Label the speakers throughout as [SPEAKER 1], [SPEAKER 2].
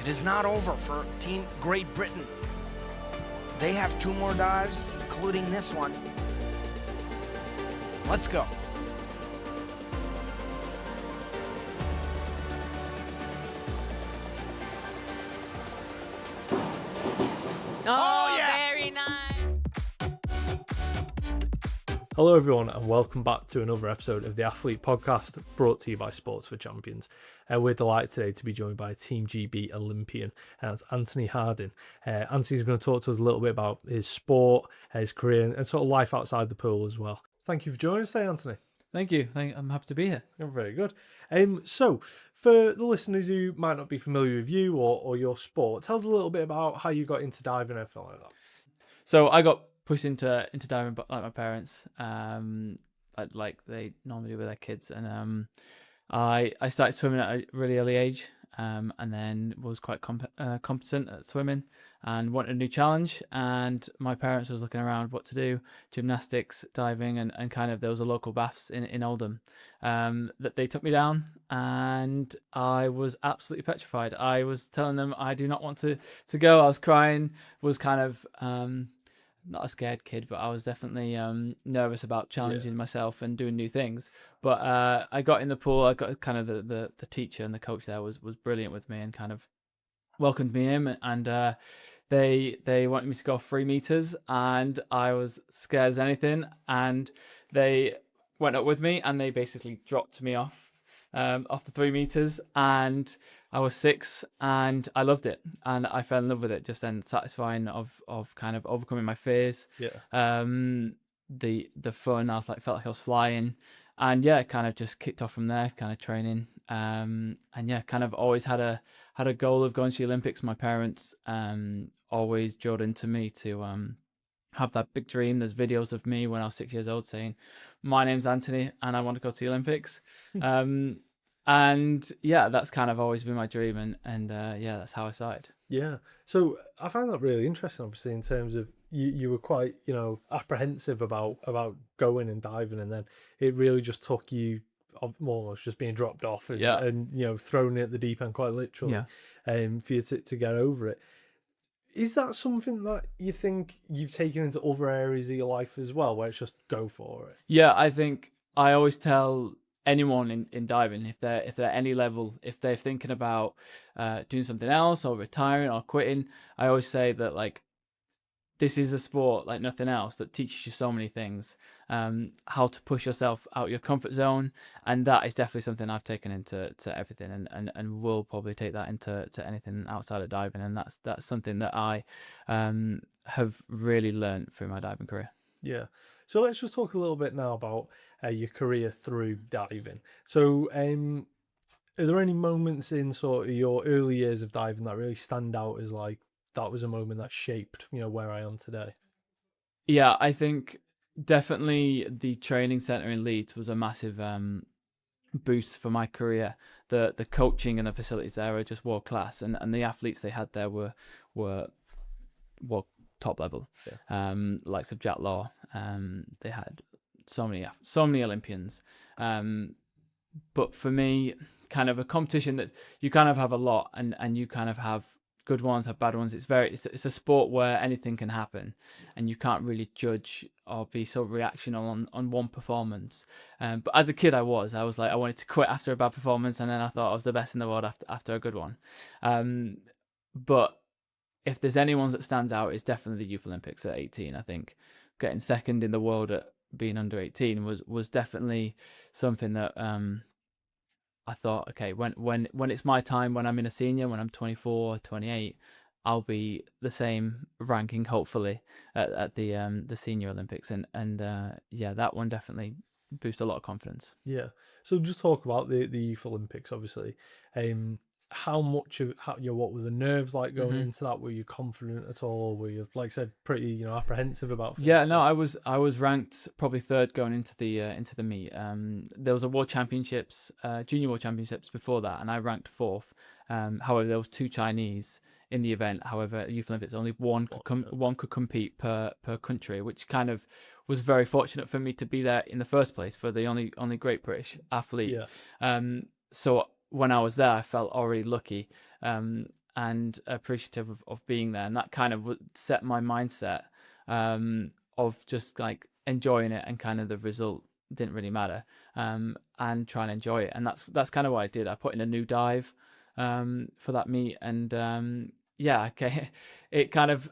[SPEAKER 1] It is not over for Team Great Britain. They have 2 more dives, including this one. Let's go.
[SPEAKER 2] Oh,
[SPEAKER 1] yes!
[SPEAKER 2] Very nice.
[SPEAKER 3] Hello everyone and welcome back to another episode of the Athlete Podcast brought to you by Sports for Champions. We're delighted today to be joined by Team GB Olympian, and that's Anthony Harding. Anthony's going to talk to us a little bit about his sport, his career and sort of life outside the pool as well. Thank you for joining us today, Anthony.
[SPEAKER 4] Thank you. I'm happy to be here.
[SPEAKER 3] You're very good. So, for the listeners who might not be familiar with you or your sport, tell us a little bit about how you got into diving and everything like that.
[SPEAKER 4] So I got pushed into diving like my parents, like they normally do with their kids, and I started swimming at a really early age, and then was quite competent at swimming and wanted a new challenge. And my parents was looking around what to do, gymnastics, diving, and kind of there was a local baths in Oldham that they took me down, and I was absolutely petrified. I was telling them I do not want to go. I was crying, was kind of not a scared kid, but I was definitely nervous about challenging myself and doing new things. But I got in the pool. I got kind of the teacher and the coach there was brilliant with me and kind of welcomed me in, and they wanted me to go 3 meters, and I was scared as anything, and they went up with me and they basically dropped me off the 3 meters, and I was 6 and I loved it, and I fell in love with it just then. Satisfying of kind of overcoming my fears. The fun, felt like I was flying, and kind of just kicked off from there, kind of training, and kind of always had a goal of going to the Olympics. My parents always drilled into me to have that big dream. There's videos of me when I was 6 years old saying, "My name's Anthony and I want to go to the Olympics." And that's kind of always been my dream, and that's how I started.
[SPEAKER 3] Yeah. So I find that really interesting, obviously, in terms of you were quite, apprehensive about going and diving, and then it really just took you almost just being dropped off and thrown at the deep end, quite literally, for you to get over it. Is that something that you think you've taken into other areas of your life as well, where it's just go for it?
[SPEAKER 4] Yeah, I think I always tell anyone in diving, if they're any level, if they're thinking about doing something else or retiring or quitting, I always say that, like, this is a sport like nothing else that teaches you so many things, how to push yourself out your comfort zone, and that is definitely something I've taken into everything, and will probably take that into anything outside of diving, and that's something that I have really learned through my diving career.
[SPEAKER 3] Yeah. So let's just talk a little bit now about your career through diving. So are there any moments in sort of your early years of diving that really stand out as like, that was a moment that shaped, where I am today?
[SPEAKER 4] Yeah, I think definitely the training center in Leeds was a massive boost for my career. The coaching and the facilities there are just world class, and the athletes they had there were top level. Likes of Jack Law. They had so many Olympians. But for me, kind of a competition that you kind of have a lot, and you kind of have good ones, have bad ones. It's a sport where anything can happen, and you can't really judge or be so reactional on one performance. But as a kid, I was like, I wanted to quit after a bad performance, and then I thought I was the best in the world after a good one. But if there's anyone that stands out, it's definitely the Youth Olympics at 18. I think getting second in the world at being under 18 was definitely something that I thought, okay, when it's my time, when I'm in a senior, when I'm 24, 28, I'll be the same ranking, hopefully, at the Senior Olympics, and that one definitely boosted a lot of confidence.
[SPEAKER 3] Yeah. So just talk about the Youth Olympics, obviously. How much of what were the nerves like going into that? Were you confident at all? Or were you, like I said, pretty apprehensive about things?
[SPEAKER 4] Yeah, no, I was ranked probably third going into the meet. There was a World Championships, Junior World Championships before that, and I ranked fourth. However, there was 2 Chinese in the event. However, Youth Olympics, only one could compete per country, which kind of was very fortunate for me to be there in the first place, for the only Great British athlete.
[SPEAKER 3] Yeah.
[SPEAKER 4] So when I was there, I felt already lucky. and appreciative of being there, and that kind of set my mindset of just like enjoying it, and kind of the result didn't really matter, and trying to enjoy it. And that's kind of what I did. I put in a new dive for that meet, and yeah, okay, it kind of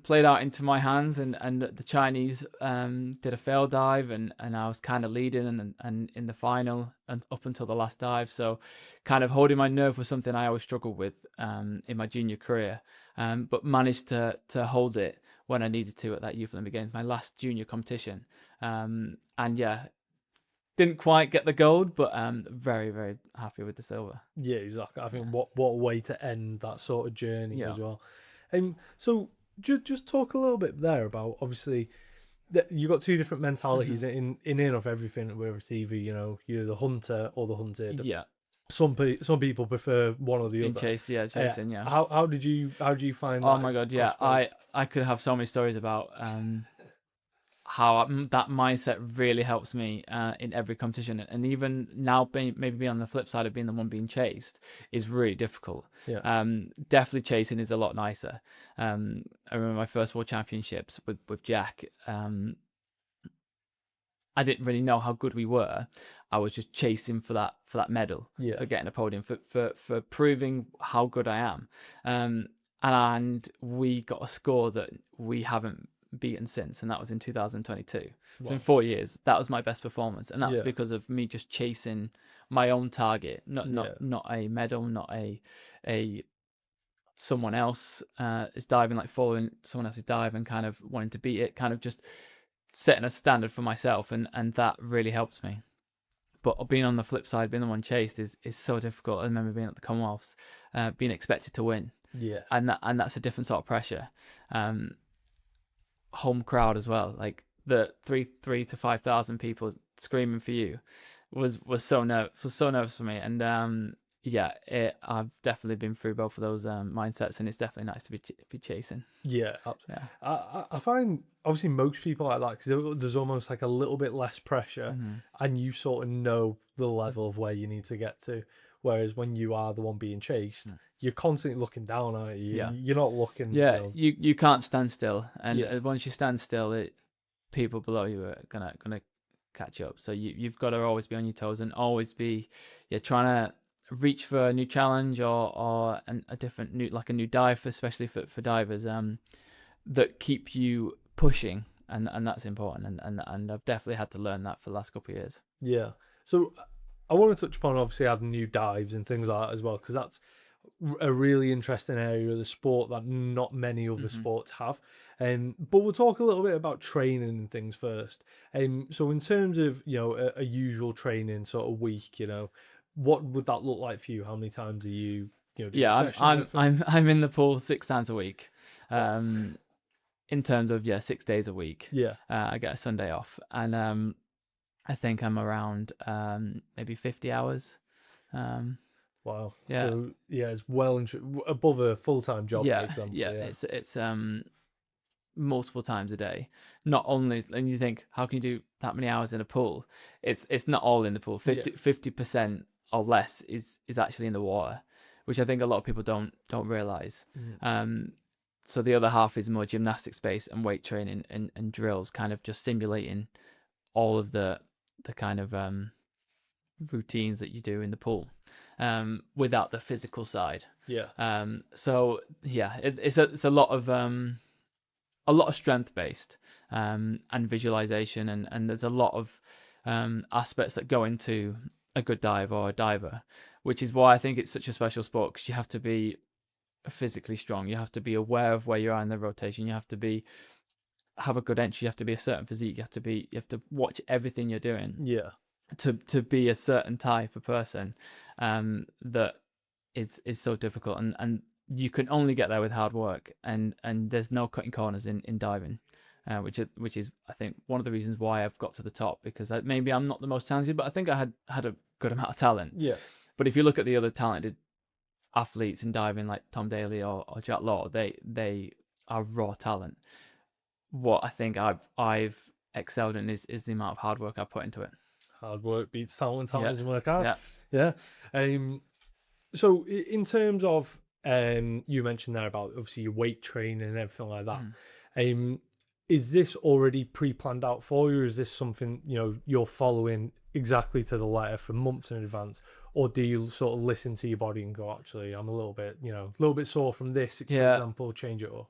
[SPEAKER 4] played out into my hands, and the Chinese did a fail dive, and I was kind of leading and in the final and up until the last dive. So kind of holding my nerve was something I always struggled with in my junior career, but managed to hold it when I needed to at that Youth Olympic Games, my last junior competition. And yeah, didn't quite get the gold, but very, very happy with the silver.
[SPEAKER 3] Yeah, exactly. I think what a way to end that sort of journey as well. So just talk a little bit there about, obviously, that you got two different mentalities in of everything. Whereas either, you know, you're the hunter or the hunted.
[SPEAKER 4] Yeah.
[SPEAKER 3] Some people prefer one or the other.
[SPEAKER 4] Chasing. Yeah.
[SPEAKER 3] How did you find that?
[SPEAKER 4] Oh my god, yeah. I could have so many stories about how that mindset really helps me in every competition, and even now, maybe on the flip side of being the one being chased is really difficult. Definitely chasing is a lot nicer. I remember my first World Championships with Jack. I didn't really know how good we were. I was just chasing for that medal, for getting a podium, for proving how good I am. And we got a score that we haven't beaten since, and that was in 2022. Wow. So in 4 years, that was my best performance, and that was because of me just chasing my own target, not a medal, not a someone else is diving, like following someone else's dive and kind of wanting to beat it, kind of just setting a standard for myself, and that really helps me. But being on the flip side, being the one chased is so difficult. I remember being at the Commonwealths, being expected to win, and that's a different sort of pressure. Home crowd as well, like the 3,000 to 5,000 people screaming for you was so nervous for me. And I've definitely been through both of those mindsets, and it's definitely nice to be chasing.
[SPEAKER 3] I find obviously most people like that because there's almost like a little bit less pressure, and you sort of know the level of where you need to get to. Whereas when you are the one being chased, you're constantly looking down, aren't you? You're not looking.
[SPEAKER 4] You can't stand still, and once you stand still, people below you are gonna catch up. So you've got to always be on your toes, and always be trying to reach for a new challenge or a different new dive, especially for divers that keep you pushing, and that's important. And I've definitely had to learn that for the last couple of years.
[SPEAKER 3] Yeah. So I want to touch upon obviously adding new dives and things like that as well, because that's a really interesting area of the sport that not many other sports have. But we'll talk a little bit about training and things first. So in terms of, you know, a usual training sort of week, you know, what would that look like for you? How many times are you, doing
[SPEAKER 4] I'm in the pool 6 times a week. In terms of 6 days a week. I get a Sunday off, and I think I'm around maybe 50 hours.
[SPEAKER 3] Wow. So it's well above a full-time job, for example.
[SPEAKER 4] It's multiple times a day. Not only, and you think, how can you do that many hours in a pool? It's not all in the pool. 50% or less is actually in the water, which I think a lot of people don't realize. So the other half is more gymnastics based and weight training and drills, kind of just simulating all of the kind of routines that you do in the pool, without the physical side. It's a lot of strength based and visualization, and there's a lot of aspects that go into a good dive or a diver, which is why I think it's such a special sport, because you have to be physically strong, you have to be aware of where you are in the rotation, you have to have a good entry, you have to be a certain physique, you have to watch everything you're doing to be a certain type of person that is so difficult, and you can only get there with hard work, and there's no cutting corners in diving, which is I think one of the reasons why I've got to the top, because maybe I'm not the most talented, but I think I had a good amount of talent. But if you look at the other talented athletes in diving, like Tom Daly or Jack Law, they are raw talent. What I think I've excelled in is the amount of hard work I put into it.
[SPEAKER 3] Hard work beats talent, talent doesn't work hard. So in terms of you mentioned there about obviously your weight training and everything like that.
[SPEAKER 4] Mm.
[SPEAKER 3] Is this already pre-planned out for you? Or is this something, you know, you're following exactly to the letter for months in advance? Or do you sort of listen to your body and go, actually, I'm a little bit, you know, a little bit sore from this, for example, change it up?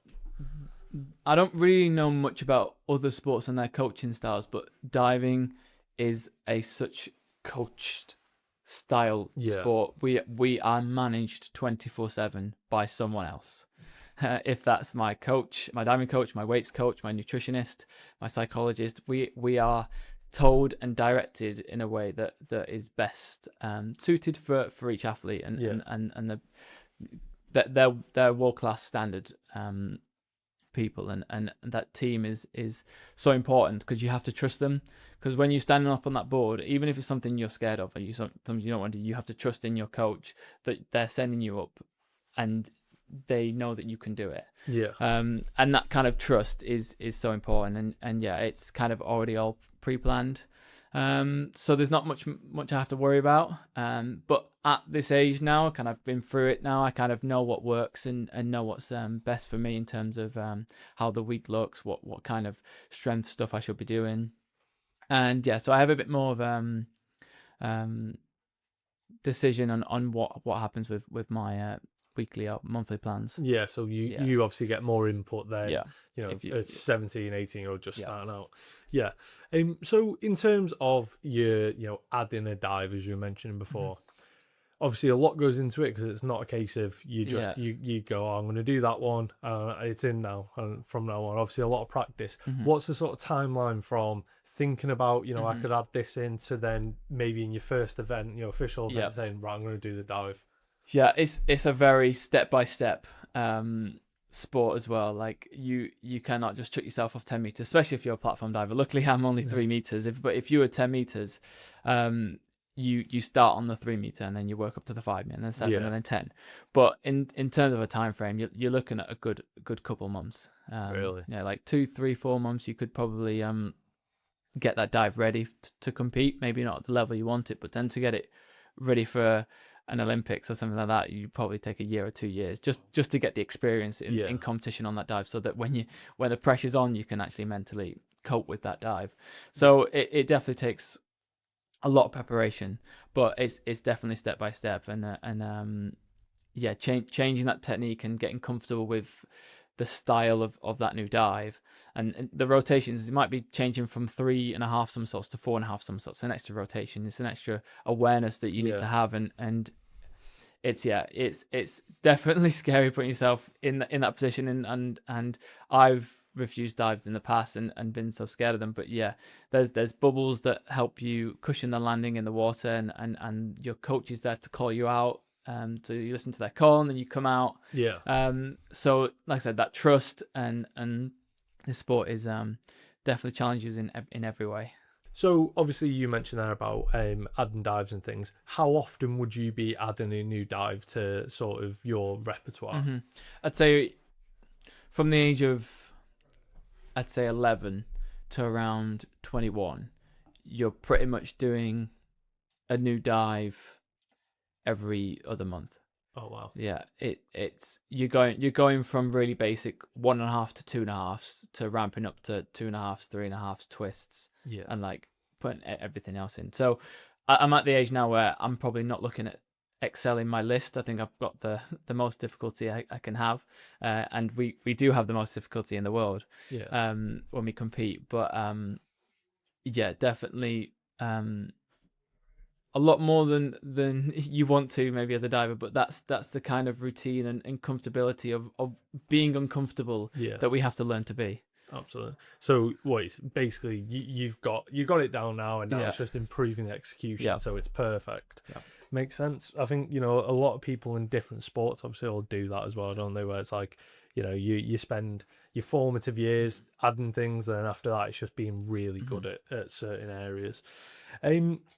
[SPEAKER 4] I don't really know much about other sports and their coaching styles, but diving is such coached style sport. We are managed 24/7 by someone else. If that's my coach, my diving coach, my weights coach, my nutritionist, my psychologist, we are told and directed in a way that is best suited for each athlete, and they're world class standard people, and that team is so important, because you have to trust them. Because when you're standing up on that board, even if it's something you're scared of or something you don't want to do, you have to trust in your coach that they're sending you up and they know that you can do it. And that kind of trust is so important, and it's kind of already all pre-planned, so there's not much I have to worry about, but at this age now, I kind of been through it now, I kind of know what works and know what's best for me in terms of how the week looks, what kind of strength stuff I should be doing. And so I have a bit more of decision on what happens with my weekly or monthly plans.
[SPEAKER 3] So you obviously get more input there. You know, it's 17, 18-year-old just starting out. So in terms of your, you know, adding a dive, as you were mentioning before, obviously a lot goes into it, because it's not a case of you just you go, I'm going to do that one, it's in now, and from now on, obviously a lot of practice. What's the sort of timeline from thinking about, you know, I could add this in, to then maybe in your first event, you know, official event, saying, right, I'm going to do the dive? It's
[SPEAKER 4] a very step-by-step sport as well. Like you cannot just chuck yourself off 10 meters, especially if you're a platform diver. Luckily I'm only 3 meters, but if you were 10 meters, you start on the 3 meter and then you work up to the 5 meter and then 7 and then 10. But in terms of a time frame, you're looking at a good couple months.
[SPEAKER 3] Really?
[SPEAKER 4] Like 2, 3, 4 months, you could probably get that dive ready to compete. Maybe not at the level you want it, but then to get it ready for an Olympics or something like that, you probably take a year or 2 years just to get the experience in competition on that dive, so that when the pressure's on, you can actually mentally cope with that dive. So it definitely takes a lot of preparation, but it's definitely step by step, and changing that technique and getting comfortable with the style of that new dive, and the rotations. It might be changing from 3.5 somersaults to 4.5 somersaults. An extra rotation. It's an extra awareness that you need to have, and it's definitely scary putting yourself in that position, and I've refused dives in the past and been so scared of them. But there's bubbles that help you cushion the landing in the water, and your coach is there to call you out. So you listen to their call and then you come out. So like I said, that trust and this sport is definitely challenges in every way.
[SPEAKER 3] So obviously you mentioned there about adding dives and things. How often would you be adding a new dive to sort of your repertoire?
[SPEAKER 4] I'd say from the age of 11 to around 21, you're pretty much doing a new dive every other month.
[SPEAKER 3] Oh wow.
[SPEAKER 4] It's you're going from really basic 1.5 to 2.5 to ramping up to 2.5, 3.5 twists, and like putting everything else in. So I'm at the age now where I'm probably not looking at excelling my list. I think I've got the most difficulty I can have, and we do have the most difficulty in the world when we compete. But definitely a lot more than you want to maybe as a diver, but that's the kind of routine and comfortability of being uncomfortable that we have to learn to be.
[SPEAKER 3] Absolutely. So basically you've got it down now, and now it's just improving the execution, so it's perfect. Makes sense. I think, you know, a lot of people in different sports obviously all do that as well, don't they, where it's like, you know, you spend your formative years adding things, and then after that it's just being really good at certain areas.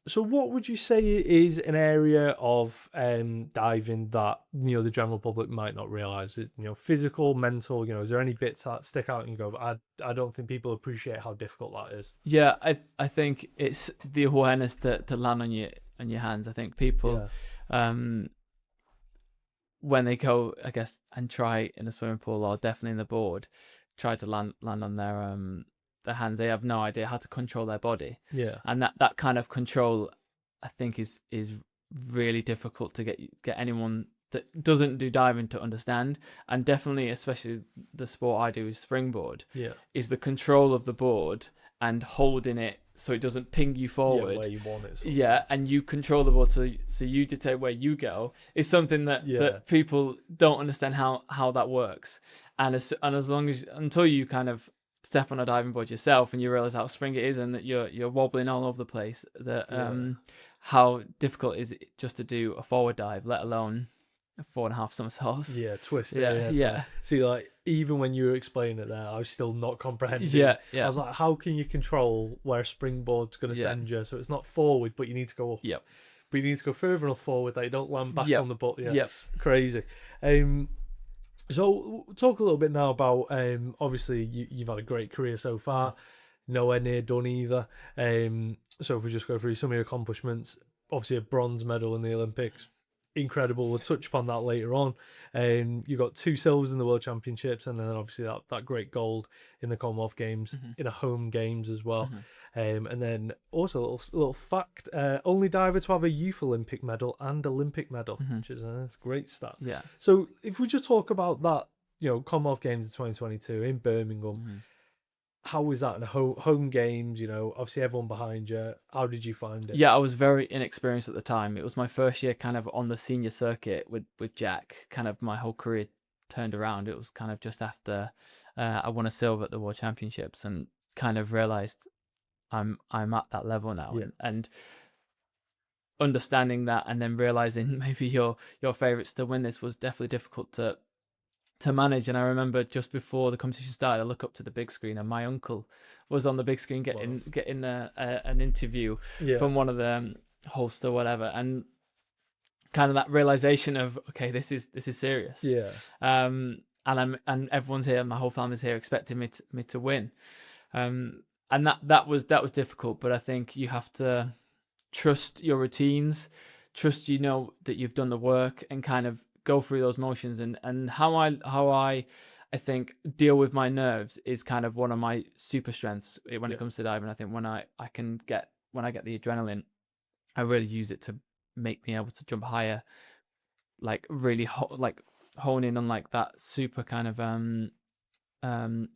[SPEAKER 3] So what would you say is an area of diving that, you know, the general public might not realize? You know, physical, mental, you know, is there any bits that stick out and you go, I don't think people appreciate how difficult that is?
[SPEAKER 4] I think it's the awareness to land on your hands. I think people when they go, I guess, and try in a swimming pool or definitely in the board, try to land on their hands, they have no idea how to control their body.
[SPEAKER 3] Yeah.
[SPEAKER 4] And that kind of control, I think, is really difficult to get anyone that doesn't do diving to understand. And definitely, especially the sport I do is springboard,
[SPEAKER 3] Yeah.
[SPEAKER 4] is the control of the board and holding it so it doesn't ping you forward.
[SPEAKER 3] Yeah, where you want it.
[SPEAKER 4] Yeah, and you control the board so you dictate where you go, is something that people don't understand how that works. And as long as, until you kind of step on a diving board yourself and you realize how spring it is and that you're wobbling all over the place, that how difficult is it just to do a forward dive, let alone 4.5 somersaults.
[SPEAKER 3] Yeah, twist.
[SPEAKER 4] Yeah.
[SPEAKER 3] See, like, even when you were explaining it there, I was still not comprehending.
[SPEAKER 4] Yeah.
[SPEAKER 3] I was like, how can you control where a springboard's going to send you? So it's not forward, but you need to go up.
[SPEAKER 4] Yep.
[SPEAKER 3] But you need to go further enough forward that you don't land back on the butt. Yeah.
[SPEAKER 4] Yep.
[SPEAKER 3] Crazy. So talk a little bit now about, obviously you've had a great career so far, nowhere near done either. So if we just go through some of your accomplishments, obviously a bronze medal in the Olympics, incredible. We'll touch upon that later on. You got 2 silvers in the World Championships, and then obviously that great gold in the Commonwealth Games, in a home games as well. And then also a little fact: only diver to have a Youth Olympic medal and Olympic medal, which is a great stat.
[SPEAKER 4] Yeah.
[SPEAKER 3] So if we just talk about that, Commonwealth Games in 2022 in Birmingham. How was that in home games? Obviously everyone behind you. How did you find it?
[SPEAKER 4] Yeah, I was very inexperienced at the time. It was my first year kind of on the senior circuit with Jack. Kind of my whole career turned around. It was kind of just after I won a silver at the World Championships and kind of realized I'm at that level now.
[SPEAKER 3] Yeah.
[SPEAKER 4] And understanding that and then realizing maybe your favorites to win this was definitely difficult to manage. And I remember just before the competition started, I look up to the big screen and my uncle was on the big screen getting an interview from one of the hosts or whatever, and kind of that realization of, okay, this is serious. And everyone's here, my whole family's here expecting me to win. And that was difficult, but I think you have to trust your routines, trust that you've done the work, and kind of go through those motions. And how I think deal with my nerves is kind of one of my super strengths when it comes to diving. I think when I get the adrenaline, I really use it to make me able to jump higher, like really hone in on like that super kind of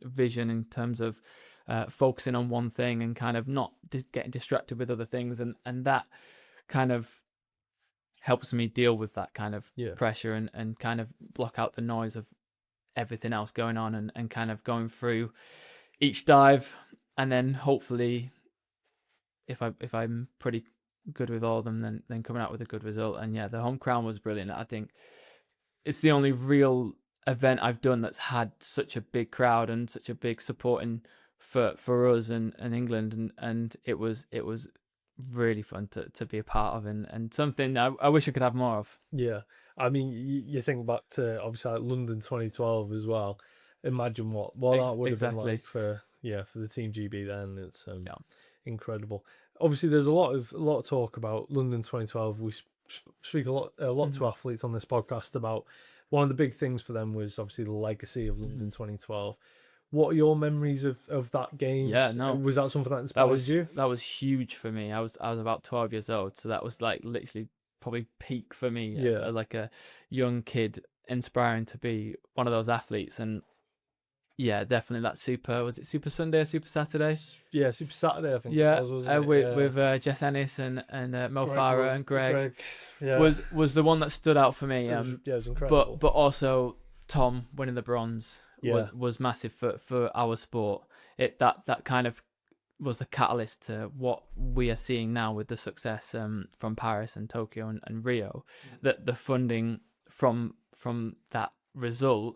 [SPEAKER 4] vision in terms of focusing on one thing and kind of not getting distracted with other things, and that kind of helps me deal with that kind of pressure and kind of block out the noise of everything else going on, and kind of going through each dive, and then hopefully if I'm pretty good with all of them, then coming out with a good result. And the home crown was brilliant. I think it's the only real event I've done that's had such a big crowd and such a big supporting for us and England, and it was really fun to be a part of, and something I wish I could have more of.
[SPEAKER 3] Yeah, I mean, you think back to obviously like London 2012 as well. Imagine what that would have been like for the Team GB then. It's incredible. Obviously, there's a lot of talk about London 2012. We speak a lot to athletes on this podcast about one of the big things for them was obviously the legacy of London 2012. What are your memories of that game? Was that something that inspired you?
[SPEAKER 4] That was huge for me. I was about 12 years old, so that was like literally probably peak for me as like a young kid, inspiring to be one of those athletes. And definitely that Super Sunday or Super Saturday?
[SPEAKER 3] Yeah, Super Saturday, I think.
[SPEAKER 4] With Jess Ennis and Mo Farah and Greg. Was the one that stood out for me.
[SPEAKER 3] It was incredible.
[SPEAKER 4] But also Tom winning the bronze was massive for our sport. That kind of was the catalyst to what we are seeing now with the success from Paris and Tokyo and Rio. That the funding from that result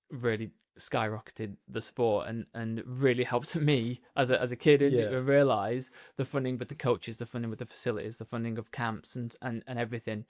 [SPEAKER 4] really skyrocketed the sport and really helped me as a kid realize the funding with the coaches, the funding with the facilities, the funding of camps and everything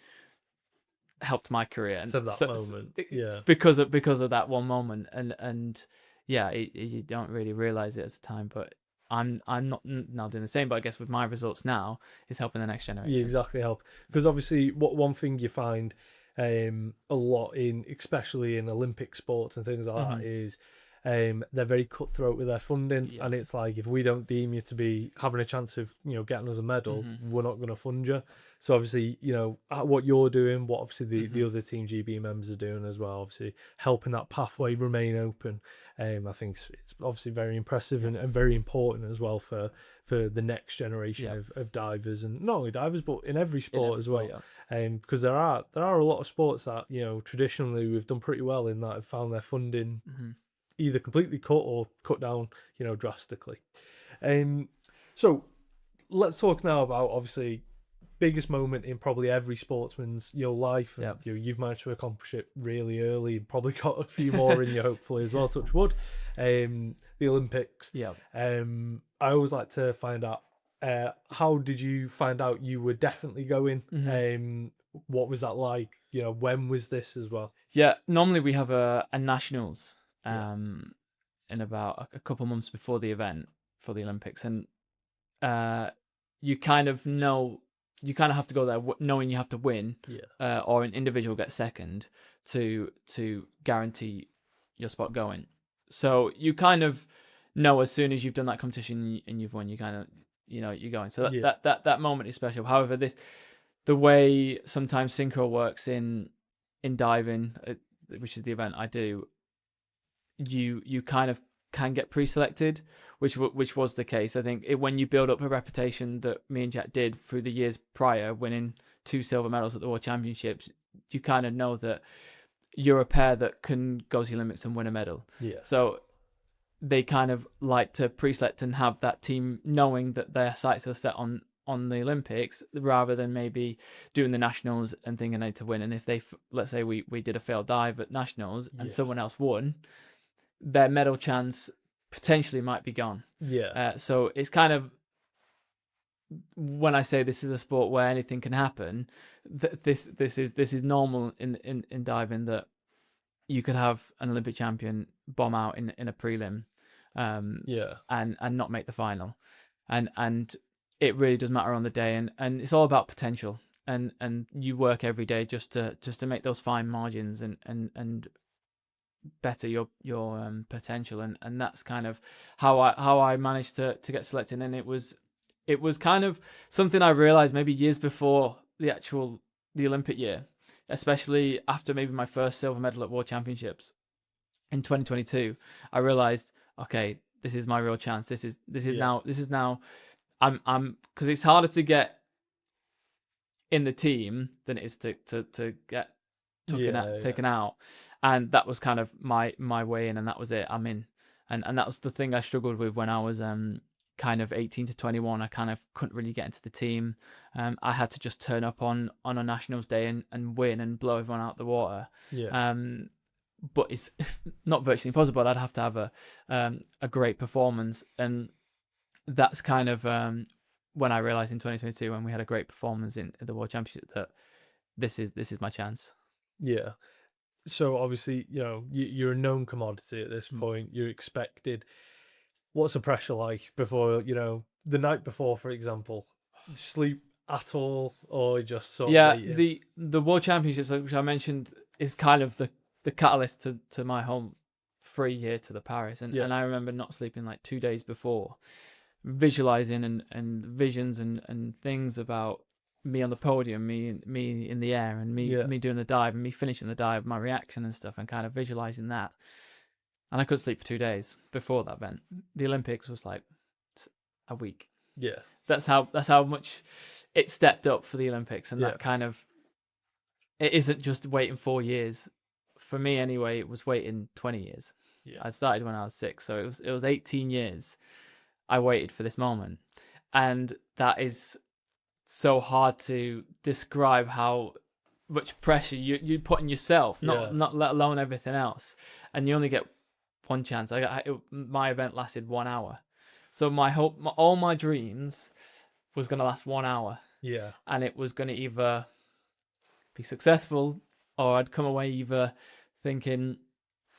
[SPEAKER 4] helped my career. And
[SPEAKER 3] moment
[SPEAKER 4] because of that one moment, and you don't really realize it at the time, but I'm not now doing the same, but I guess with my results now is helping the next generation.
[SPEAKER 3] You exactly help, because obviously one thing you find a lot in, especially in Olympic sports and things like that, is they're very cutthroat with their funding,
[SPEAKER 4] Yeah.
[SPEAKER 3] and it's like, if we don't deem you to be having a chance of, you know, getting us a medal, we're not going to fund you. So obviously, you know, what you're doing, what obviously the other Team GB members are doing as well, obviously helping that pathway remain open. I think it's obviously very impressive and very important as well for the next generation of divers, and not only divers but in every sport as well. Because there are a lot of sports that, you know, traditionally we've done pretty well in, that have found their funding either completely cut or cut down, you know, drastically. So let's talk now about, obviously, biggest moment in probably every sportsman's, you know, life. And, you know, you've managed to accomplish it really early, and probably got a few more in you, hopefully, as well, touch wood. The Olympics. I always like to find out, how did you find out you were definitely going? What was that like? You know, when was this as well?
[SPEAKER 4] Normally we have a nationals in about a couple months before the event for the Olympics, and you kind of have to go there knowing you have to win, or an individual gets second to guarantee your spot going. So you kind of know as soon as you've done that competition and you've won, you kind of, you know, you're going. So that moment is special. However, the way sometimes synchro works in diving, which is the event I do, you kind of can get pre-selected, which was the case. I think when you build up a reputation that me and Jack did through the years prior, winning 2 silver medals at the World Championships, you kind of know that you're a pair that can go to the Olympics and win a medal. So they kind of like to pre-select and have that team knowing that their sights are set on the Olympics, rather than maybe doing the nationals and thinking they need to win. And if they, let's say we did a failed dive at nationals and someone else won, their medal chance potentially might be gone. So it's kind of, when I say this is a sport where anything can happen, this is normal in diving, that you could have an Olympic champion bomb out in a prelim, and not make the final, and it really does matter on the day, and it's all about potential, and you work every day just to make those fine margins and better your potential, and that's kind of how I managed to get selected. And it was kind of something I realized maybe years before the Olympic year, especially after maybe my first silver medal at World Championships in 2022. I realized, okay, this is my real chance. This is now I'm because it's harder to get in the team than it is to get taken out, and that was kind of my way in, and that was it. I'm in, and that was the thing I struggled with when I was kind of 18 to 21. I kind of couldn't really get into the team. I had to just turn up on a nationals day and win and blow everyone out the water. But it's not virtually impossible. I'd have to have a great performance, and that's kind of when I realized in 2022, when we had a great performance in the World Championship, that this is my chance.
[SPEAKER 3] So obviously, you know, you're a known commodity at this point. You're expected. What's the pressure like before, you know, the night before, for example? Sleep at all, or just sort of waiting?
[SPEAKER 4] The World Championships, which I mentioned, is kind of the catalyst to my whole free here to the Paris, and I remember not sleeping like 2 days before, visualizing and visions and things about me on the podium, me in the air, and me doing the dive, and me finishing the dive, my reaction and stuff, and kind of visualizing that. And I couldn't sleep for 2 days before that event. The Olympics was like a week. That's how much it stepped up for the Olympics, and that kind of, it isn't just waiting 4 years. For me anyway, it was waiting 20 years. I started when I was 6, so it was 18 years I waited for this moment, and that is so hard to describe how much pressure you put on yourself, not let alone everything else, and you only get one chance. My event lasted 1 hour, so all my dreams was going to last 1 hour, and it was going to either be successful, or I'd come away either thinking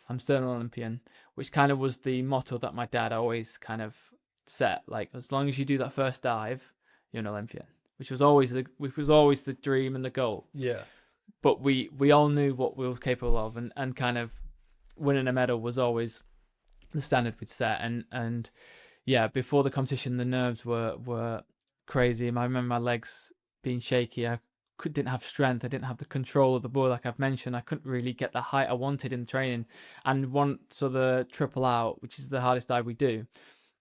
[SPEAKER 4] I'm still an Olympian, which kind of was the motto that my dad always kind of set, like, as long as you do that first dive, you're an Olympian, which was always the dream and the goal. but we all knew what we were capable of, and kind of winning a medal was always the standard we'd set. And yeah, before the competition, the nerves were crazy. I remember my legs being shaky. I didn't have strength. I didn't have the control of the board, like I've mentioned. I couldn't really get the height I wanted in training. And so the triple out, which is the hardest dive we do,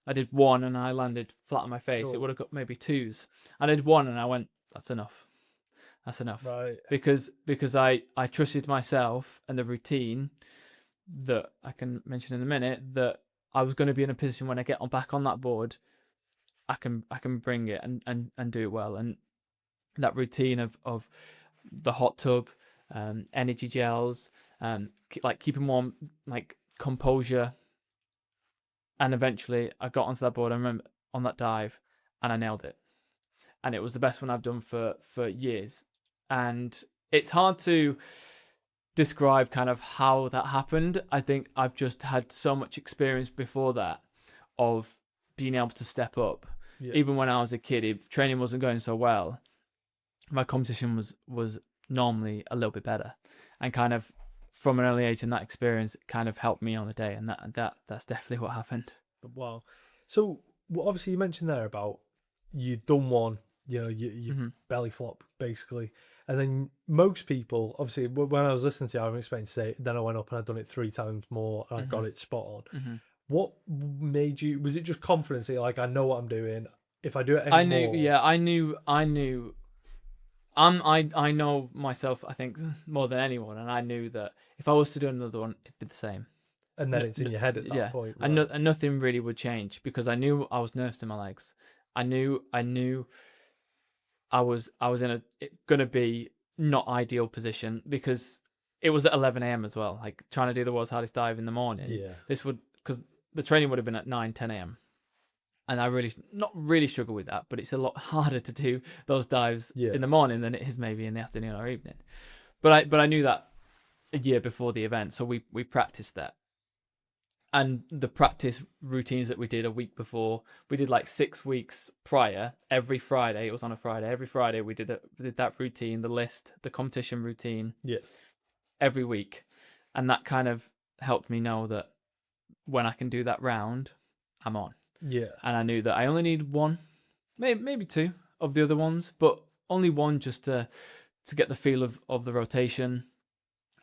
[SPEAKER 4] I did one and I landed flat on my face.
[SPEAKER 3] Cool.
[SPEAKER 4] It would have got maybe twos. I did one and I went, that's enough. That's enough.
[SPEAKER 3] Right.
[SPEAKER 4] Because I trusted myself and the routine that I can mention in a minute, that I was going to be in a position when I get back on that board, I can bring it and do it well. And that routine of the hot tub, energy gels, like keeping warm, like composure. And eventually I got onto that board, I remember, on that dive, and I nailed it. And it was the best one I've done for years. And it's hard to describe kind of how that happened. I think I've just had so much experience before that of being able to step up.
[SPEAKER 3] Yeah.
[SPEAKER 4] Even when I was a kid, if training wasn't going so well, my competition was normally a little bit better. And kind of from an early age, and that experience kind of helped me on the day. And that's definitely what happened.
[SPEAKER 3] Wow. So obviously you mentioned there about you'd done one, you belly flop basically. And then most people, obviously, when I was listening to you, I was expecting to say, then I went up and I'd done it 3 times more and I got it spot on. What made you, was it just confidence? Like, I know what I'm doing. If I do it anymore.
[SPEAKER 4] I knew. I know myself, I think, more than anyone. And I knew that if I was to do another one, it'd be the same.
[SPEAKER 3] And then it's in your head at that point. Right?
[SPEAKER 4] And nothing really would change because I knew I was nervous in my legs. I knew I was in gonna be not ideal position because it was at 11 a.m. as well. Like trying to do the world's hardest dive in the morning.
[SPEAKER 3] Yeah.
[SPEAKER 4] Because the training would have been at 9-10 a.m. And I not really struggle with that, but it's a lot harder to do those dives in the morning than it is maybe in the afternoon or evening. But I knew that a year before the event, so we practiced that. And the practice routines that we did a week before, we did like 6 weeks prior. Every Friday, it was on a Friday. Every Friday we did that routine, the list, the competition routine.
[SPEAKER 3] Yeah.
[SPEAKER 4] Every week, and that kind of helped me know that when I can do that round, I'm on.
[SPEAKER 3] Yeah.
[SPEAKER 4] And I knew that I only need one, maybe 2 of the other ones, but only one just to get the feel of the rotation.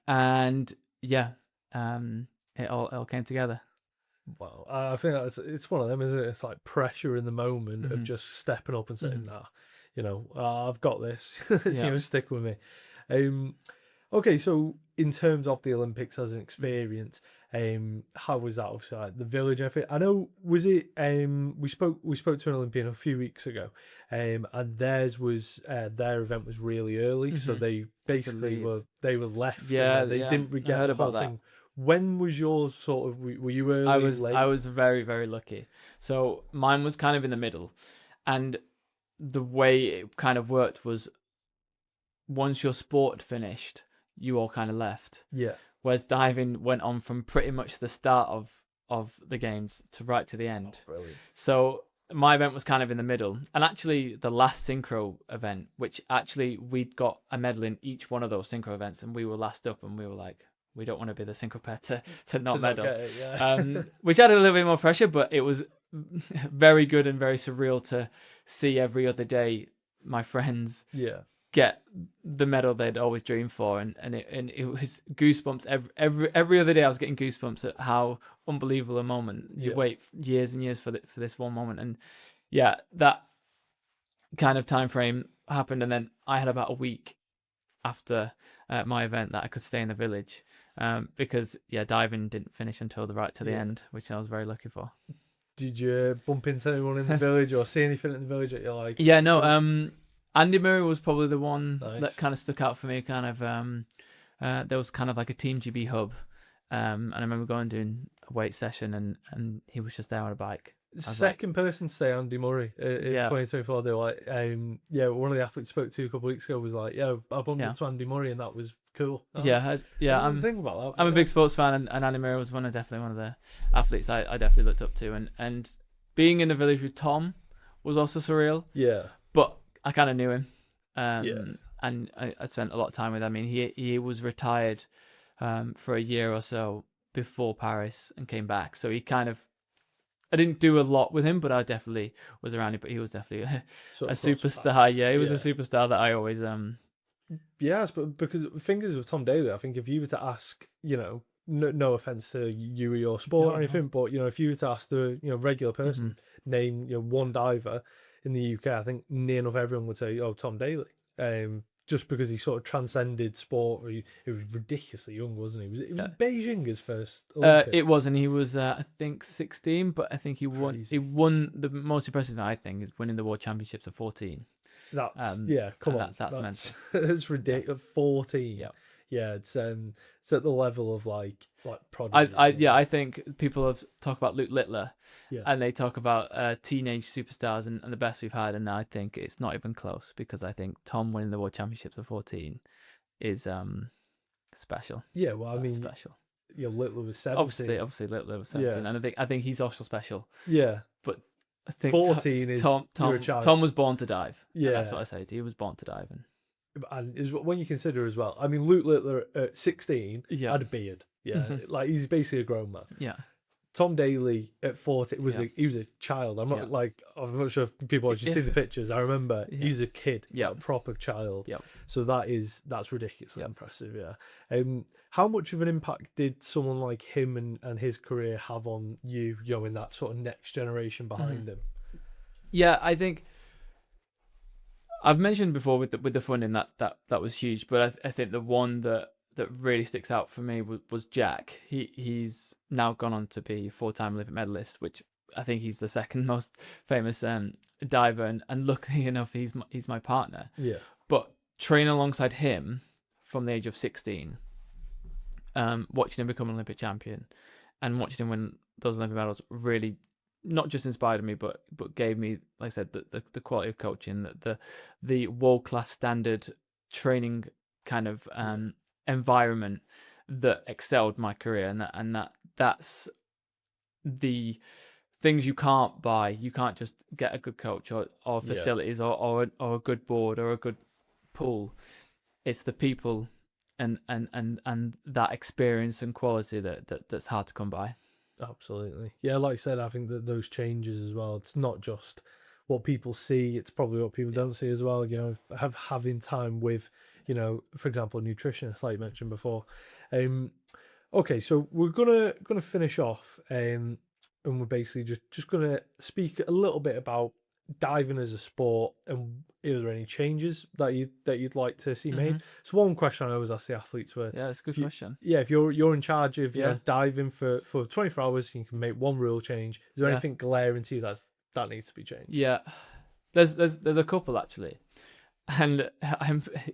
[SPEAKER 4] And yeah, it all came together.
[SPEAKER 3] Wow. I think it's one of them, isn't it? It's like pressure in the moment of just stepping up and saying, nah, I've got this. Stick with me. Okay, so in terms of the Olympics as an experience, how was that? Obviously, like the village and everything. I know, was it? We spoke to an Olympian a few weeks ago, and theirs was their event was really early, so they basically were left.
[SPEAKER 4] Yeah,
[SPEAKER 3] they didn't get
[SPEAKER 4] I heard
[SPEAKER 3] the whole
[SPEAKER 4] about that.
[SPEAKER 3] thing. When was yours sort of? Were you early? Late?
[SPEAKER 4] I was very, very lucky. So mine was kind of in the middle, and the way it kind of worked was once your sport finished, you all kind of left.
[SPEAKER 3] Yeah.
[SPEAKER 4] Whereas diving went on from pretty much the start of the games to right to the end.
[SPEAKER 3] Oh, brilliant.
[SPEAKER 4] So my event was kind of in the middle. And actually the last synchro event, which actually we'd got a medal in each one of those synchro events, and we were last up and we were like, we don't want to be the synchro pair to not medal.
[SPEAKER 3] Not get it,
[SPEAKER 4] Which added a little bit more pressure, but it was very good and very surreal to see every other day my friends get the medal they'd always dreamed for, and it was goosebumps every other day. I was getting goosebumps at how unbelievable a moment. You wait years and years for this one moment, and that kind of time frame happened, and then I had about a week after my event that I could stay in the village, because diving didn't finish until the right to the end, which I was very lucky for.
[SPEAKER 3] Did you bump into anyone in the village or see anything in the village that you like?
[SPEAKER 4] Yeah, no. Andy Murray was probably the one that kind of stuck out for me. Kind of, there was kind of like a Team GB hub, and I remember going doing a weight session, and he was just there on a bike.
[SPEAKER 3] Second person to say Andy Murray in 2024. They were like, one of the athletes spoke to a couple of weeks ago was like, I bumped into Andy Murray, and that was cool.
[SPEAKER 4] I'm
[SPEAKER 3] thinking about that.
[SPEAKER 4] I'm a big sports fan, and Andy Murray was definitely one of the athletes I definitely looked up to, and being in the village with Tom was also surreal.
[SPEAKER 3] Yeah,
[SPEAKER 4] but I kind of knew him. I spent a lot of time with him. I mean, he was retired for a year or so before Paris and came back. So he kind of, I didn't do a lot with him, but I definitely was around him. But he was definitely
[SPEAKER 3] Sort
[SPEAKER 4] a
[SPEAKER 3] of
[SPEAKER 4] superstar. Yeah, he was
[SPEAKER 3] Yeah.
[SPEAKER 4] a superstar that I always
[SPEAKER 3] Yes, but because the thing is with Tom Daly, I think if you were to ask, no offense to you or your sport
[SPEAKER 4] No,
[SPEAKER 3] or anything, but if you were to ask the regular person, name one diver in the UK, I think near enough everyone would say, oh, Tom Daly. Just because he sort of transcended sport. He was ridiculously young, wasn't he? It was Beijing his first Olympics.
[SPEAKER 4] It was, and he was I think 16, but I think he won.
[SPEAKER 3] Crazy.
[SPEAKER 4] He won the most impressive thing, I think, is winning the World Championships at 14.
[SPEAKER 3] That's come on,
[SPEAKER 4] that's mental.
[SPEAKER 3] That's ridiculous. 14.
[SPEAKER 4] Yeah.
[SPEAKER 3] Yeah, it's at the level of like prodigy.
[SPEAKER 4] I think people have talked about Luke Littler,
[SPEAKER 3] Yeah.
[SPEAKER 4] and they talk about teenage superstars and the best we've had, and I think it's not even close, because I think Tom winning the World Championships at 14 is special.
[SPEAKER 3] Yeah, well,
[SPEAKER 4] That's
[SPEAKER 3] I mean,
[SPEAKER 4] special.
[SPEAKER 3] Littler was 17.
[SPEAKER 4] Obviously, Littler was 17,
[SPEAKER 3] Yeah.
[SPEAKER 4] and I think he's also special.
[SPEAKER 3] Yeah,
[SPEAKER 4] But I think
[SPEAKER 3] 14 is
[SPEAKER 4] Tom.
[SPEAKER 3] you're a child.
[SPEAKER 4] Tom was born to dive.
[SPEAKER 3] Yeah.
[SPEAKER 4] And that's what I say. He was born to dive,
[SPEAKER 3] and is when you consider as well. I mean, Luke Littler at 16
[SPEAKER 4] Yeah.
[SPEAKER 3] had a beard. Yeah, like he's basically a grown man.
[SPEAKER 4] yeah.
[SPEAKER 3] Tom Daly at 14
[SPEAKER 4] Yeah.
[SPEAKER 3] he was a child. I'm not sure if people actually see the pictures. I remember he was a kid,
[SPEAKER 4] Yeah.
[SPEAKER 3] a proper child.
[SPEAKER 4] Yeah.
[SPEAKER 3] So that's ridiculously impressive. Yeah. How much of an impact did someone like him and his career have on you? In that sort of next generation behind him.
[SPEAKER 4] Yeah, I think I've mentioned before with the funding that was huge, but I think the one that really sticks out for me was Jack. He's now gone on to be 4-time Olympic medalist, which I think he's the second most famous diver, and luckily enough, he's my partner.
[SPEAKER 3] Yeah.
[SPEAKER 4] But training alongside him from the age of 16, watching him become an Olympic champion, and watching him win those Olympic medals really not just inspired me, but gave me, like I said, the quality of coaching, the world class standard training kind of environment that excelled my career, and that's the things you can't buy. You can't just get a good coach or facilities or a good board or a good pool. It's the people and that experience and quality that's hard to come by.
[SPEAKER 3] Absolutely. Yeah, like I said, I think that those changes as well, it's not just what people see, it's probably what people don't see as well. Having time with, for example, a nutritionist, like you mentioned before. Okay, so we're gonna finish off, and we're basically just gonna speak a little bit about diving as a sport, and are there any changes that you'd like to see made? So one question I always ask the athletes were,
[SPEAKER 4] Yeah, that's a good question.
[SPEAKER 3] Yeah, if you're in charge of diving for 24 hours, you can make one rule change. Is there anything glaring to you that needs to be changed?
[SPEAKER 4] Yeah, there's a couple actually, and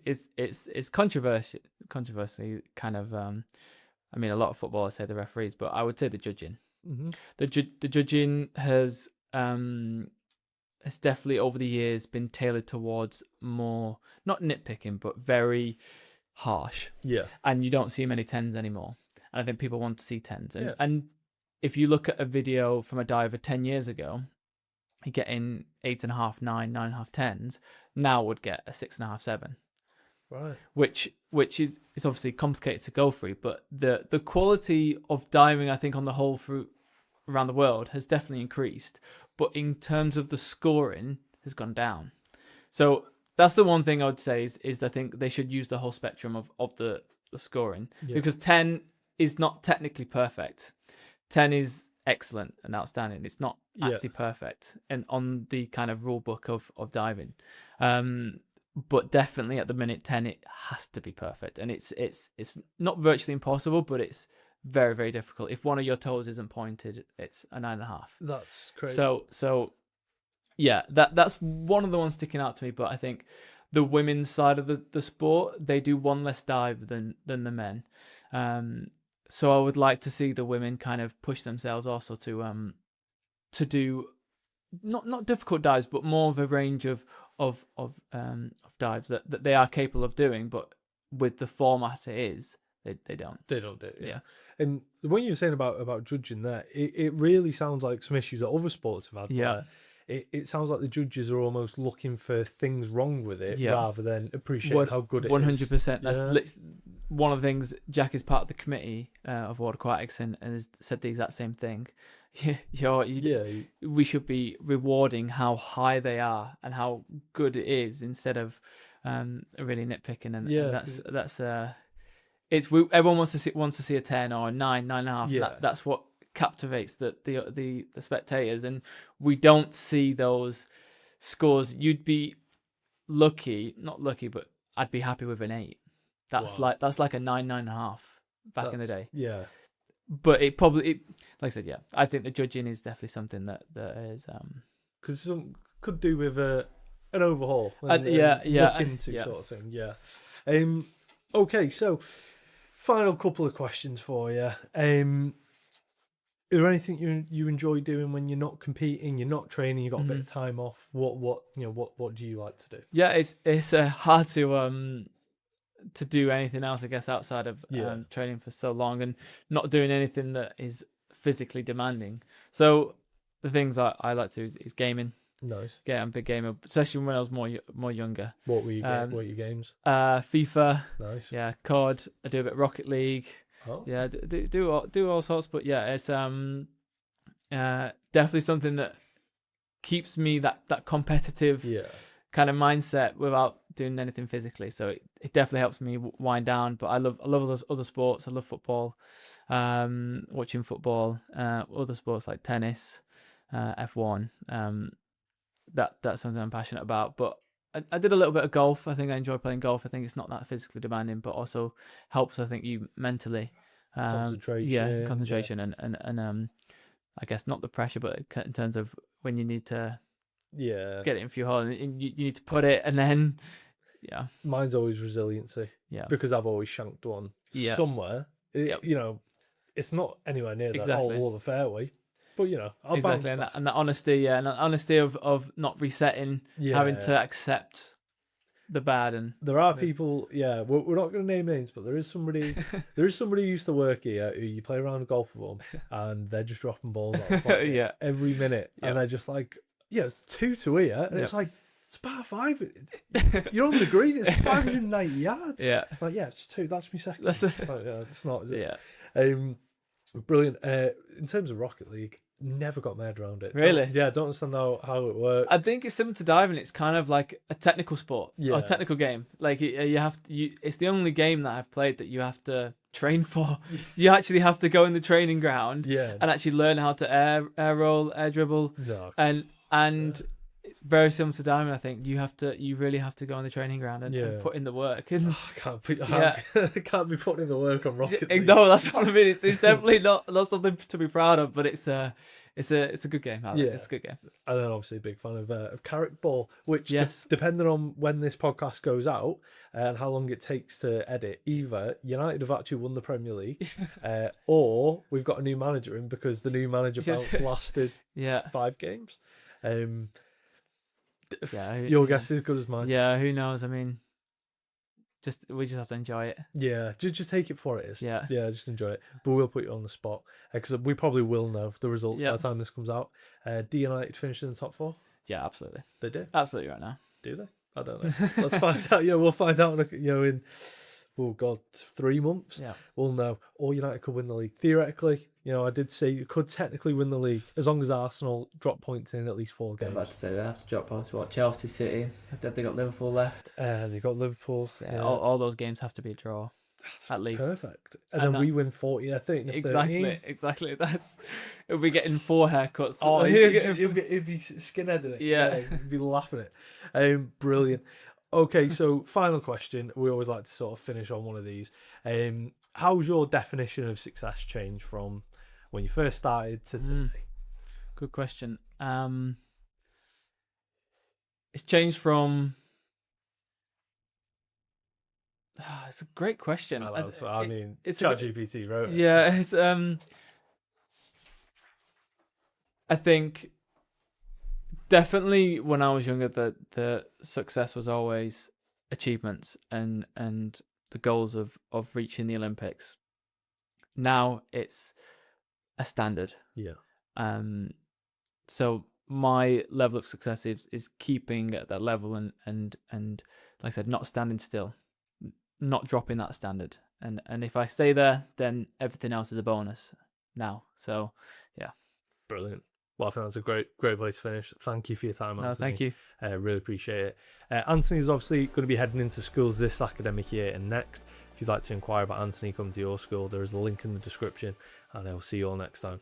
[SPEAKER 4] it's controversially kind of I mean, a lot of footballers say the referees, but I would say the judging. The judging has definitely over the years been tailored towards more, not nitpicking, but very harsh.
[SPEAKER 3] Yeah.
[SPEAKER 4] And you don't see many 10s anymore. And I think people want to see 10s. And if you look at a video from a diver 10 years ago, you get in 8.5, 9, 9.5, 10s, now would get a 6.5, 7.
[SPEAKER 3] Right.
[SPEAKER 4] Which is obviously complicated to go through, but the quality of diving, I think, on the whole through around the world has definitely increased. But in terms of the scoring, has gone down. So that's the one thing I would say is I think they should use the whole spectrum of the scoring, because 10 is not technically perfect. 10 is excellent and outstanding. It's not actually perfect, and on the kind of rule book of diving. But definitely at the minute 10, it has to be perfect, and it's not virtually impossible, but it's very, very difficult. If one of your toes isn't pointed, it's a 9.5.
[SPEAKER 3] That's crazy.
[SPEAKER 4] So yeah, that's one of the ones sticking out to me. But I think the women's side of the sport, they do one less dive than the men. So I would like to see the women kind of push themselves also to do not difficult dives, but more of a range of dives that they are capable of doing, but with the format it is, they don't do it. Yeah.
[SPEAKER 3] And when you were saying about judging there, it really sounds like some issues that other sports have had.
[SPEAKER 4] Yeah.
[SPEAKER 3] it sounds like the judges are almost looking for things wrong with it
[SPEAKER 4] Yeah.
[SPEAKER 3] rather than appreciating how good it is.
[SPEAKER 4] 100%. That's
[SPEAKER 3] Yeah.
[SPEAKER 4] one of the things. Jack is part of the committee of World Aquatics and has said the exact same thing. We should be rewarding how high they are and how good it is instead of really nitpicking. And that's everyone wants to see a 10 or a 9.5.
[SPEAKER 3] Yeah.
[SPEAKER 4] That's what captivates the spectators, and we don't see those scores. You'd be not lucky, but I'd be happy with an 8. That's
[SPEAKER 3] Wow.
[SPEAKER 4] like a 9.5 back in the day.
[SPEAKER 3] Yeah.
[SPEAKER 4] But like I said, yeah, I think the judging is definitely something that is
[SPEAKER 3] Because some could do with an overhaul.
[SPEAKER 4] look
[SPEAKER 3] into
[SPEAKER 4] yeah.
[SPEAKER 3] sort of thing. Yeah. Okay, so final couple of questions for you. Is there anything you enjoy doing when you're not competing, you're not training, you've got a bit of time off? What do you like to do?
[SPEAKER 4] Yeah, it's hard to do anything else, I guess, outside of training for so long and not doing anything that is physically demanding. So the things I like to do is gaming.
[SPEAKER 3] Nice.
[SPEAKER 4] Yeah, I'm a big gamer, especially when I was more younger.
[SPEAKER 3] What were your games?
[SPEAKER 4] FIFA.
[SPEAKER 3] Nice.
[SPEAKER 4] Yeah, COD. I do a bit of Rocket League.
[SPEAKER 3] Oh.
[SPEAKER 4] Yeah, do all sorts. But yeah, it's definitely something that keeps me that competitive kind of mindset without doing anything physically. So it definitely helps me wind down. But I love those other sports. I love football, watching football, other sports like tennis, F1. That's something I'm passionate about. But I did a little bit of golf. I think I enjoy playing golf. I think it's not that physically demanding, but also helps, I think, you mentally.
[SPEAKER 3] Concentration.
[SPEAKER 4] Concentration and I guess not the pressure, but in terms of when you need to get it in for your hole and you need to put it, and then
[SPEAKER 3] Mine's always resiliency.
[SPEAKER 4] Yeah.
[SPEAKER 3] Because I've always shanked one somewhere. It's not anywhere near that whole other fairway. But I'll
[SPEAKER 4] exactly, and that honesty, and that honesty of not resetting, having to accept the bad. And
[SPEAKER 3] there are people, we're not going to name names, but there is somebody who used to work here who you play around golf with them, and they're just dropping balls out every minute, and they're just like, it's 2 to here, and it's like, it's par 5. You're on the green. It's 590 yards.
[SPEAKER 4] Yeah,
[SPEAKER 3] like it's 2. That's my second. It's not. Is it?
[SPEAKER 4] Yeah.
[SPEAKER 3] Brilliant. In terms of Rocket League, never got my head around it.
[SPEAKER 4] Really?
[SPEAKER 3] Don't understand how it works.
[SPEAKER 4] I think it's similar to diving. It's kind of like a technical sport or a technical game. Like you have to. It's the only game that I've played that you have to train for. You actually have to go in the training ground and actually learn how to air roll, air dribble, and it's very similar to diving. I think you really have to go on the training ground and put in the work. And
[SPEAKER 3] can't be putting in the work on Rocket League.
[SPEAKER 4] No, that's what I mean. It's definitely not something to be proud of, but it's a good game. It's a good game.
[SPEAKER 3] And then obviously a big fan of Carrot Ball, which depending on when this podcast goes out and how long it takes to edit, either United have actually won the Premier League, or we've got a new manager in because the new manager bounce lasted 5 games. Your guess is as good as mine.
[SPEAKER 4] Yeah, who knows? I mean, we just have to enjoy it.
[SPEAKER 3] Yeah, just take it for it is.
[SPEAKER 4] Yeah,
[SPEAKER 3] just enjoy it. But we'll put you on the spot because we probably will know the results by the time this comes out. Do United finish in the top 4?
[SPEAKER 4] Yeah, absolutely.
[SPEAKER 3] They do.
[SPEAKER 4] Absolutely right now.
[SPEAKER 3] Do they? I don't know. Let's find out. We'll find out. In 3 months.
[SPEAKER 4] Yeah,
[SPEAKER 3] we'll know. Or United could win the league theoretically. I did say you could technically win the league as long as Arsenal drop points in at least 4 games.
[SPEAKER 4] I'm about to say they have to drop points. What, Chelsea, City? Have they got Liverpool left?
[SPEAKER 3] They got Liverpool's.
[SPEAKER 4] Yeah. All those games have to be a draw. That's at least
[SPEAKER 3] perfect. And then we win 40. I think
[SPEAKER 4] exactly. It'll be getting 4 haircuts.
[SPEAKER 3] Oh, it'd be skinheading it.
[SPEAKER 4] Yeah,
[SPEAKER 3] it'd be laughing it. Brilliant. Okay, so final question. We always like to sort of finish on one of these. How's your definition of success changed from when you first started to today?
[SPEAKER 4] Good question. It's changed from. It's a great question.
[SPEAKER 3] It's ChatGPT wrote it.
[SPEAKER 4] Yeah, it's I think definitely when I was younger, the success was always achievements and the goals of reaching the Olympics. Now it's a standard.
[SPEAKER 3] Yeah.
[SPEAKER 4] So my level of success is keeping at that level and like I said, not standing still, not dropping that standard. And if I stay there, then everything else is a bonus now. So yeah.
[SPEAKER 3] Brilliant. Well, I think that's a great place to finish. Thank you for your time, Anthony.
[SPEAKER 4] No, thank you.
[SPEAKER 3] Really appreciate it. Anthony's obviously going to be heading into schools this academic year and next. If you'd like to inquire about Anthony, come to your school. There is a link in the description, and I'll see you all next time.